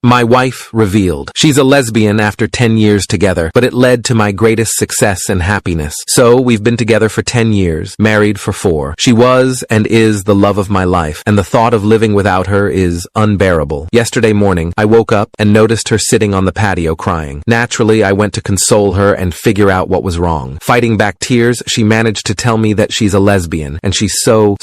My wife revealed. She's a lesbian after 10 years together, but it led to my greatest success and happiness. So we've been together for 10 years, married for 4. She was and is the love of my life, and the thought of living without her is unbearable. Yesterday morning, I woke up and noticed her sitting on the patio crying. Naturally, I went to console her and figure out what was wrong. Fighting back tears, she managed to tell me that she's a lesbian, and she's so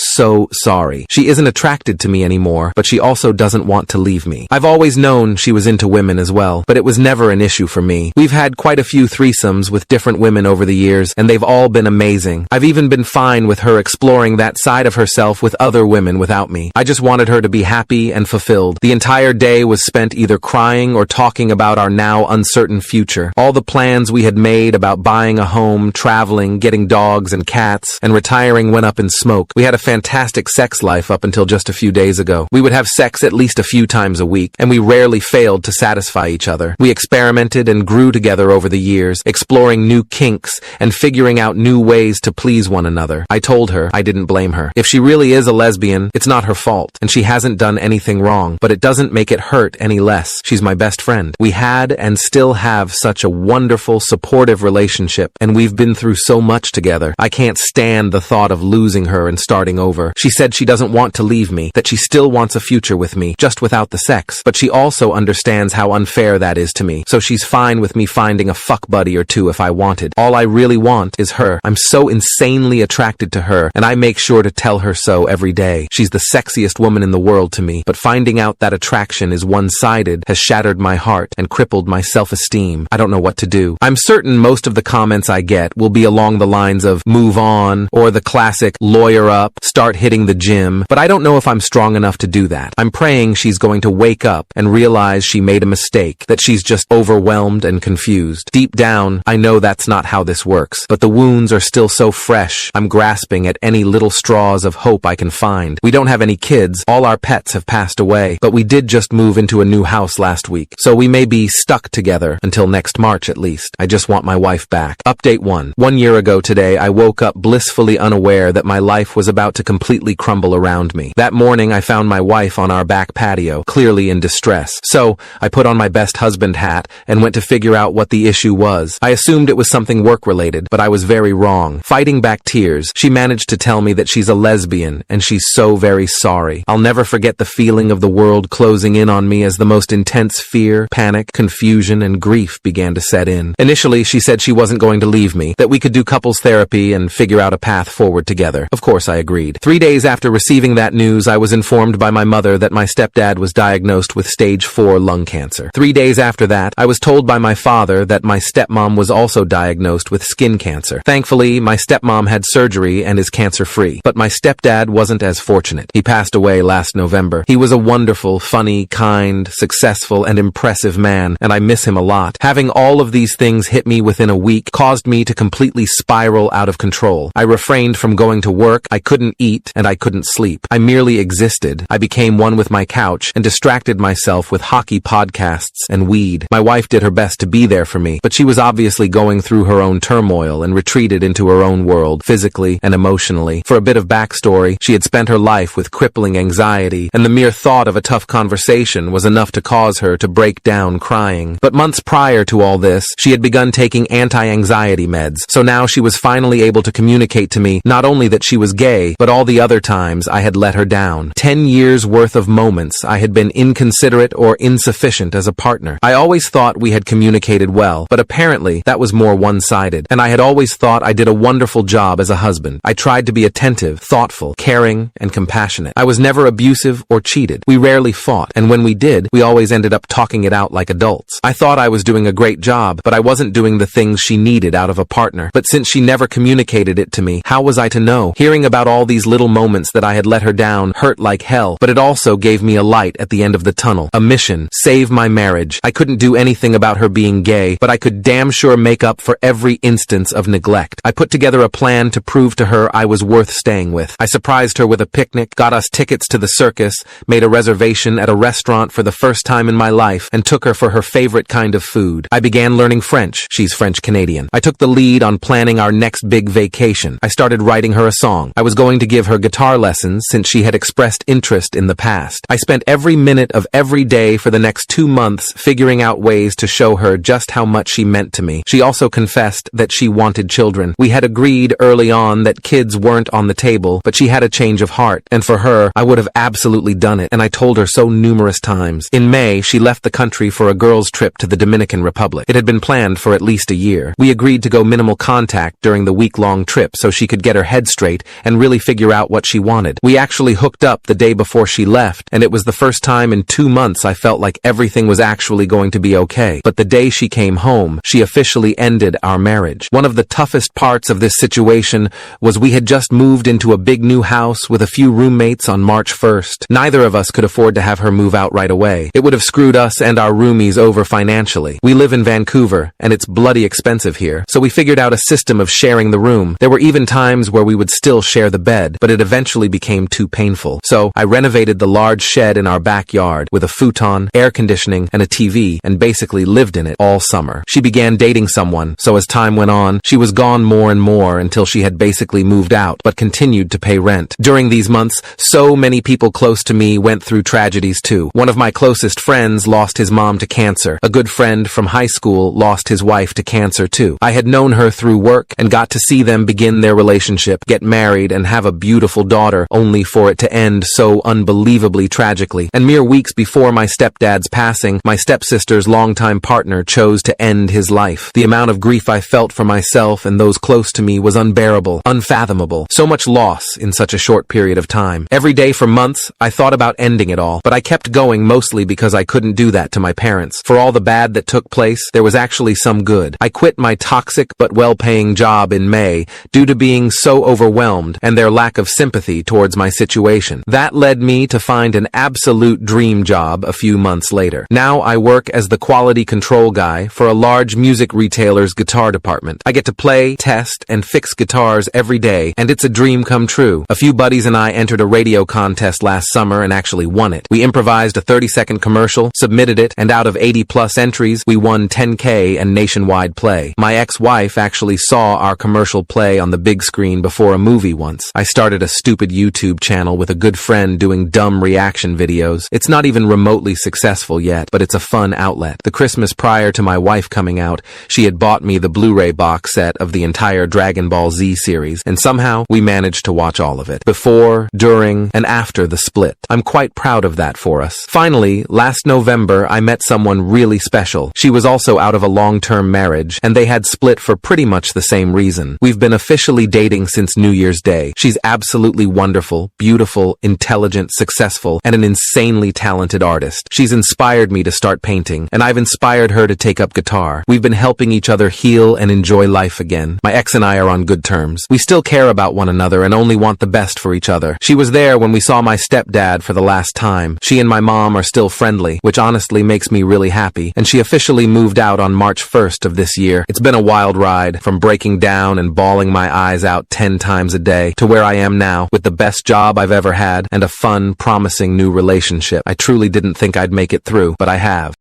sorry. She isn't attracted to me anymore, but she also doesn't want to leave me. I've always known she was into women as well, but it was never an issue for me. We've had quite a few threesomes with different women over the years, and they've all been amazing. I've even been fine with her exploring that side of herself with other women without me. I just wanted her to be happy and fulfilled. The entire day was spent either crying or talking about our now uncertain future. All the plans we had made about buying a home, traveling, getting dogs and cats, and retiring went up in smoke. We had a fantastic sex life up until just a few days ago. We would have sex at least a few times a week, and we rarely failed to satisfy each other. We experimented and grew together over the years, exploring new kinks and figuring out new ways to please one another. I told her I didn't blame her. If she really is a lesbian, it's not her fault, and she hasn't done anything wrong, but it doesn't make it hurt any less. She's my best friend. We had and still have such a wonderful, supportive relationship, and we've been through so much together. I can't stand the thought of losing her and starting over. She said she doesn't want to leave me, that she still wants a future with me, just without the sex, but she also understands how unfair that is to me, so she's fine with me finding a fuck buddy or two if I wanted. All I really want is her. I'm so insanely attracted to her, and I make sure to tell her so every day. She's the sexiest woman in the world to me, but finding out that attraction is one-sided has shattered my heart and crippled my self-esteem. I don't know what to do. I'm certain most of the comments I get will be along the lines of move on, or the classic lawyer up, start hitting the gym, but I don't know if I'm strong enough to do that. I'm praying she's going to wake up and realize she made a mistake, that she's just overwhelmed and confused. Deep down, I know that's not how this works, but the wounds are still so fresh. I'm grasping at any little straws of hope I can find. We don't have any kids. All our pets have passed away, but we did just move into a new house last week, so we may be stuck together until next March at least. I just want my wife back. Update 1. 1 year ago today, I woke up blissfully unaware that my life was about to completely crumble around me. That morning, I found my wife on our back patio, clearly in distress. So, I put on my best husband hat and went to figure out what the issue was. I assumed it was something work-related, but I was very wrong. Fighting back tears, she managed to tell me that she's a lesbian, and she's so very sorry. I'll never forget the feeling of the world closing in on me as the most intense fear, panic, confusion, and grief began to set in. Initially, she said she wasn't going to leave me, that we could do couples therapy and figure out a path forward together. Of course, I agreed. 3 days after receiving that news, I was informed by my mother that my stepdad was diagnosed with stage 4 lung cancer. 3 days after that, I was told by my father that my stepmom was also diagnosed with skin cancer. Thankfully, my stepmom had surgery and is cancer-free, but my stepdad wasn't as fortunate. He passed away last November. He was a wonderful, funny, kind, successful, and impressive man, and I miss him a lot. Having all of these things hit me within a week caused me to completely spiral out of control. I refrained from going to work, I couldn't eat, and I couldn't sleep. I merely existed. I became one with my couch and distracted myself with hockey podcasts and weed. My wife did her best to be there for me, but she was obviously going through her own turmoil and retreated into her own world, physically and emotionally. For a bit of backstory, she had spent her life with crippling anxiety, and the mere thought of a tough conversation was enough to cause her to break down crying. But months prior to all this, she had begun taking anti-anxiety meds, so now she was finally able to communicate to me not only that she was gay, but all the other times I had let her down. 10 years worth of moments I had been inconsiderate or insufficient as a partner. I always thought we had communicated well, but apparently that was more one-sided, and I had always thought I did a wonderful job as a husband. I tried to be attentive, thoughtful, caring, and compassionate. I was never abusive or cheated. We rarely fought, and when we did, we always ended up talking it out like adults. I thought I was doing a great job, but I wasn't doing the things she needed out of a partner. But since she never communicated it to me, how was I to know? Hearing about all these little moments that I had let her down hurt like hell, but it also gave me a light at the end of the tunnel. A mission. Save my marriage. I couldn't do anything about her being gay, but I could damn sure make up for every instance of neglect. I put together a plan to prove to her I was worth staying with. I surprised her with a picnic, got us tickets to the circus, made a reservation at a restaurant for the first time in my life, and took her for her favorite kind of food. I began learning French. She's French-Canadian. I took the lead on planning our next big vacation. I started writing her a song. I was going to give her guitar lessons since she had expressed interest in the past. I spent every minute of every day day for the next 2 months figuring out ways to show her just how much she meant to me. She also confessed that she wanted children. We had agreed early on that kids weren't on the table, but she had a change of heart, and for her, I would have absolutely done it, and I told her so numerous times. In May, she left the country for a girls' trip to the Dominican Republic. It had been planned for at least a year. We agreed to go minimal contact during the week-long trip so she could get her head straight and really figure out what she wanted. We actually hooked up the day before she left, and it was the first time in 2 months I felt like everything was actually going to be okay. But the day she came home, she officially ended our marriage. One of the toughest parts of this situation was we had just moved into a big new house with a few roommates on March 1st. Neither of us could afford to have her move out right away. It would have screwed us and our roomies over financially. We live in Vancouver, and it's bloody expensive here, so we figured out a system of sharing the room. There were even times where we would still share the bed, but it eventually became too painful. So I renovated the large shed in our backyard with a futon, air conditioning, and a TV, and basically lived in it all summer. She began dating someone, so as time went on, she was gone more and more until she had basically moved out, but continued to pay rent. During these months, so many people close to me went through tragedies too. One of my closest friends lost his mom to cancer. A good friend from high school lost his wife to cancer too. I had known her through work and got to see them begin their relationship, get married, and have a beautiful daughter, only for it to end so unbelievably tragically. And mere weeks before my stepdad's passing, my stepsister's longtime partner chose to end his life. The amount of grief I felt for myself and those close to me was unbearable, unfathomable. So much loss in such a short period of time. Every day for months, I thought about ending it all, but I kept going mostly because I couldn't do that to my parents. For all the bad that took place, there was actually some good. I quit my toxic but well-paying job in May due to being so overwhelmed and their lack of sympathy towards my situation. That led me to find an absolute dream job a few months later. Now I work as the quality control guy for a large music retailer's guitar department. I get to play, test, and fix guitars every day, and it's a dream come true. A few buddies and I entered a radio contest last summer and actually won it. We improvised a 30-second commercial, submitted it, and out of 80-plus entries, we won $10K and nationwide play. My ex-wife actually saw our commercial play on the big screen before a movie once. I started a stupid YouTube channel with a good friend doing dumb reaction videos. It's not even remotely successful yet, but it's a fun outlet. The Christmas prior to my wife coming out, she had bought me the Blu-ray box set of the entire Dragon Ball Z series, and somehow we managed to watch all of it. Before, during, and after the split. I'm quite proud of that for us. Finally, last November, I met someone really special. She was also out of a long-term marriage, and they had split for pretty much the same reason. We've been officially dating since New Year's Day. She's absolutely wonderful, beautiful, intelligent, successful, and an insanely talented artist. She's inspired me to start painting, and I've inspired her to take up guitar. We've been helping each other heal and enjoy life again. My ex and I are on good terms. We still care about one another and only want the best for each other. She was there when we saw my stepdad for the last time. She and my mom are still friendly, which honestly makes me really happy, and she officially moved out on March 1st of this year. It's been a wild ride, from breaking down and bawling my eyes out 10 times a day to where I am now, with the best job I've ever had and a fun, promising new relationship. I truly didn't think I'd make it through, but I have.